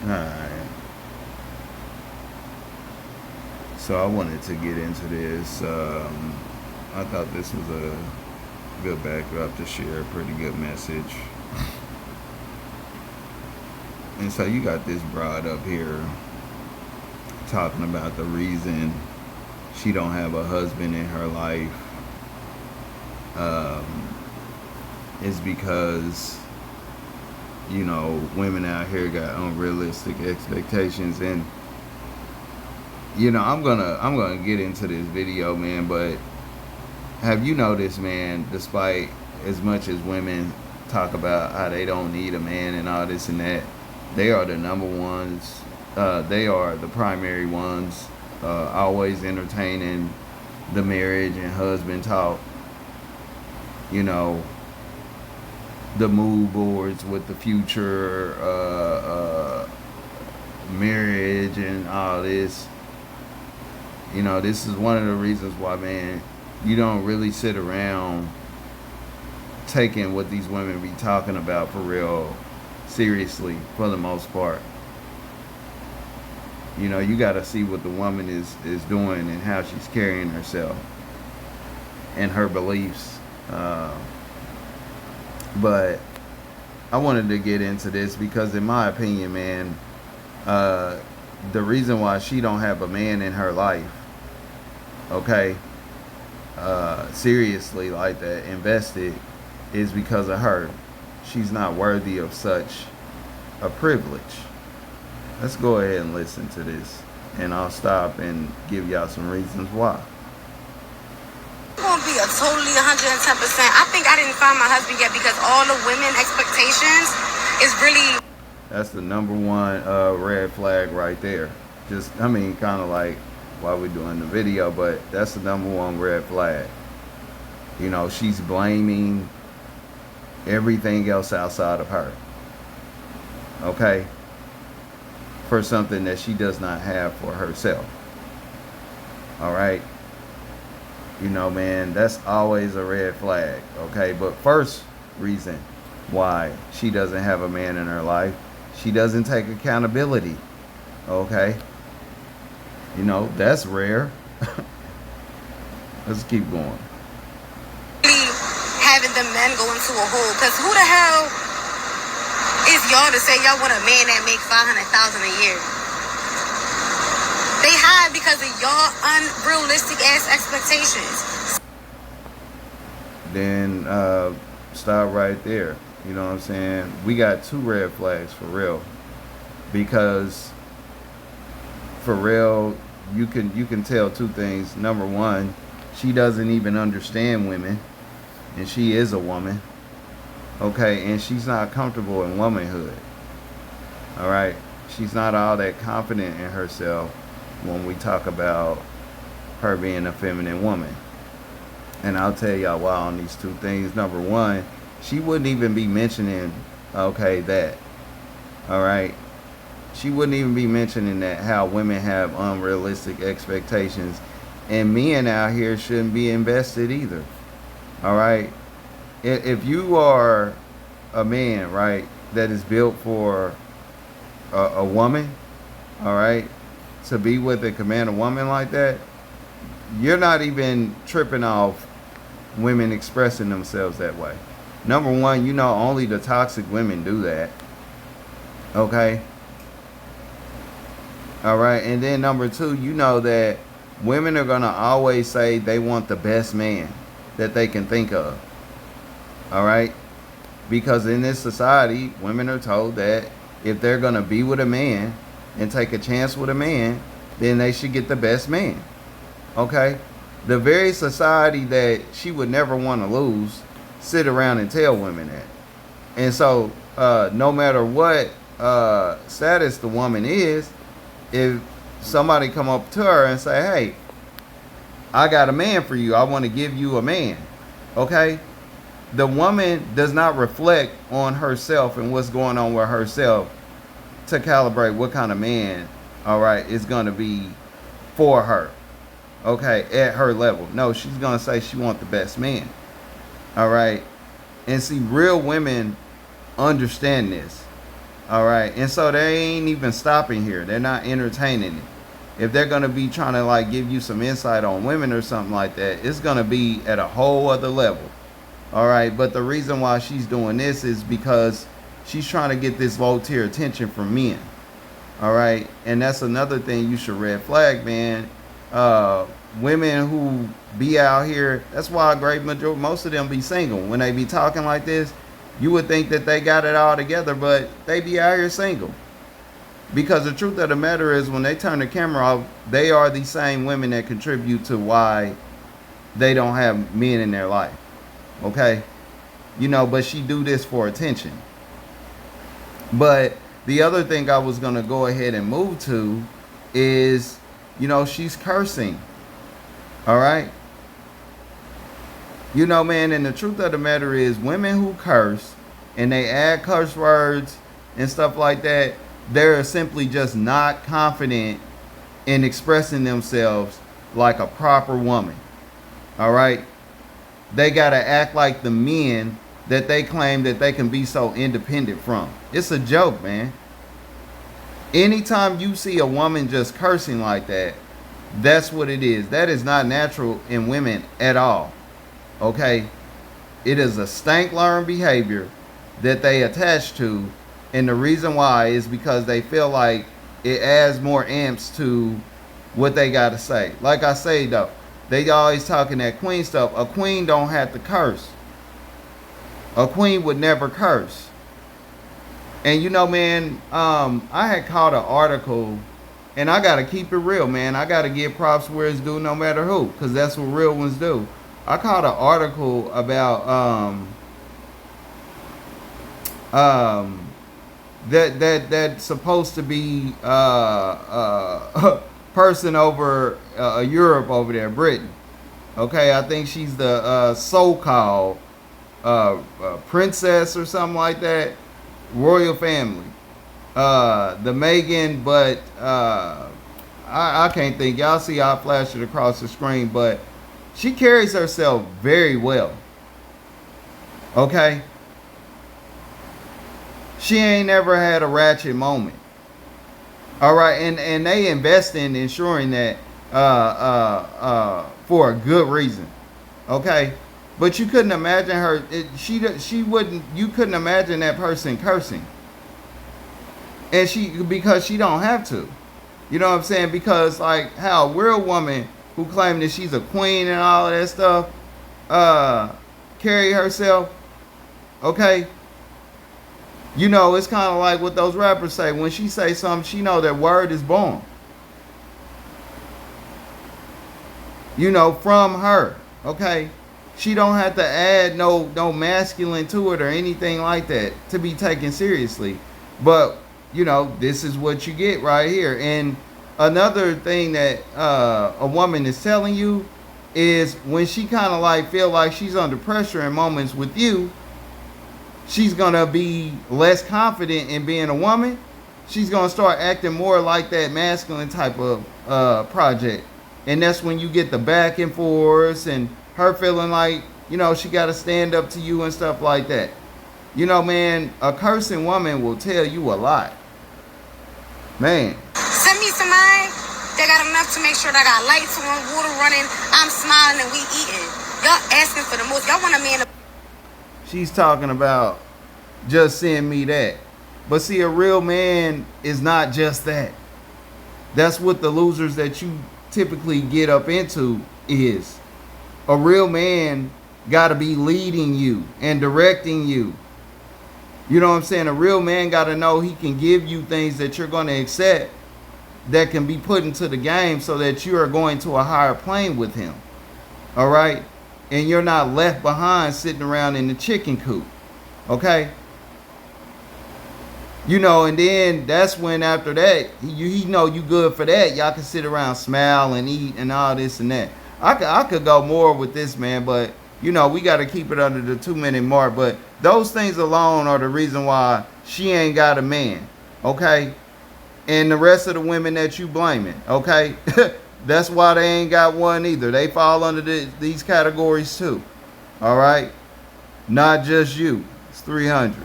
Alright. So I wanted to get into this. I thought this was a good backdrop to share a pretty good message. And so you got this broad up here talking about the reason she don't have a husband in her life um, is because women out here got unrealistic expectations. And I'm gonna get into this video, man, but have you noticed, man, despite as much as women talk about how they don't need a man and all this and that, they are the number ones. They are the primary ones, always entertaining the marriage and husband talk. You know, the mood boards with the future marriage and all this. This is one of the reasons why, man, you don't really sit around taking what these women be talking about for real seriously for the most part. You got to see what the woman is doing and how she's carrying herself and her beliefs. But I wanted to get into this because, in my opinion, man, the reason why she don't have a man in her life, okay, seriously like that, invested, is because of her. She's not worthy of such a privilege. Let's go ahead and listen to this, and I'll stop and give y'all some reasons why. It's gonna be a totally 110%. I think I didn't find my husband yet because all the women expectations is really. That's the number one red flag right there. Kind of like why we're doing the video, but that's the number one red flag. She's blaming everything else outside of her, okay, for something that she does not have for herself. All right. Man, that's always a red flag, okay? But first reason why she doesn't have a man in her life, she doesn't take accountability, okay? That's rare. Let's keep going. Really having the men go into a hole, because who the hell is y'all to say y'all want a man that make $500,000 a year? They hide because of y'all unrealistic ass expectations. Then stop right there. You know what I'm saying? We got two red flags for real. Because for real, you can tell two things. Number one, she doesn't even understand women, and she is a woman. Okay, and she's not comfortable in womanhood. All right, she's not all that confident in herself when we talk about her being a feminine woman. And I'll tell y'all why on these two things. Number one, she wouldn't even be mentioning, okay, that. All right. She wouldn't even be mentioning that, how women have unrealistic expectations. And men out here shouldn't be invested either. All right. If you are a man, right, that is built for a woman, all right, to be with and command a woman like that, you're not even tripping off women expressing themselves that way. Number one, only the toxic women do that. Okay? All right. And then number two, that women are going to always say they want the best man that they can think of. All right? Because in this society, women are told that if they're going to be with a man and take a chance with a man, then they should get the best man. Okay? The very society that she would never want to lose sit around and tell women that. And so no matter what status the woman is, if somebody come up to her and say, hey, I got a man for you, I want to give you a man, okay, the woman does not reflect on herself and what's going on with herself to calibrate what kind of man, all right, is going to be for her, okay, at her level. No, she's going to say she wants the best man, all right. And see, real women understand this. All right. And so they ain't even stopping here. They're not entertaining it. If they're going to be trying to like give you some insight on women or something like that, it's going to be at a whole other level. All right. But the reason why she's doing this is because she's trying to get this low tier attention from men. All right. And that's another thing you should red flag, man. Women who be out here, that's why a great majority, most of them be single. When they be talking like this, you would think that they got it all together, but they be out here single. Because the truth of the matter is, when they turn the camera off, they are the same women that contribute to why they don't have men in their life. Okay? You know, but she do this for attention. But the other thing I was going to go ahead and move to is, you know, she's cursing. All right? You know, man, and the truth of the matter is, women who curse and they add curse words and stuff like that, they're simply just not confident in expressing themselves like a proper woman. All right? They got to act like the men that they claim that they can be so independent from. It's a joke, man. Anytime you see a woman just cursing like that, that's what it is. That is not natural in women at all. Okay? It is a stank learned behavior that they attach to, and the reason why is because they feel like it adds more amps to what they got to say. Like I say though, they always talking that queen stuff. A queen don't have to curse. A queen would never curse. And you know, man, I had caught an article, and I gotta keep it real, man. I gotta give props where it's due, no matter who, because that's what real ones do. I caught an article about that's supposed to be person over Europe over there, Britain. Okay, I think she's the so-called princess or something like that, royal family. The Megan, but I can't think. Y'all see I flashed it across the screen, but she carries herself very well. Okay? She ain't never had a ratchet moment. All right, and they invest in ensuring that for a good reason. Okay? But you couldn't imagine her, she wouldn't, you couldn't imagine that person cursing. And because she don't have to. You know what I'm saying? Because like how a real woman who claimed that she's a queen and all of that stuff, carry herself, okay? You know, it's kind of like what those rappers say. When she say something, she know that word is born. You know, from her, okay? She don't have to add no masculine to it or anything like that to be taken seriously. But, you know, this is what you get right here. And another thing that a woman is telling you is when she kind of like feel like she's under pressure in moments with you, she's going to be less confident in being a woman. She's going to start acting more like that masculine type of project. And that's when you get the back and forth and her feeling like, you know, she got to stand up to you and stuff like that. You know, man, a cursing woman will tell you a lot. Man. Send me some mine. They got enough to make sure that I got lights on, water running, I'm smiling, and we eating. Y'all asking for the most. Y'all want a man to... She's talking about just send me that. But see, a real man is not just that. That's what the losers that you typically get up into is. A real man got to be leading you and directing you. You know what I'm saying? A real man got to know he can give you things that you're going to accept that can be put into the game so that you are going to a higher plane with him. All right? And you're not left behind sitting around in the chicken coop. Okay? You know, and then that's when after that, he know you good for that. Y'all can sit around, smile and eat and all this and that. I could go more with this, man, but, you know, we got to keep it under the 2-minute mark. But those things alone are the reason why she ain't got a man, okay? And the rest of the women that you blaming, okay? That's why they ain't got one either. They fall under these categories too, all right? Not just you. It's 300.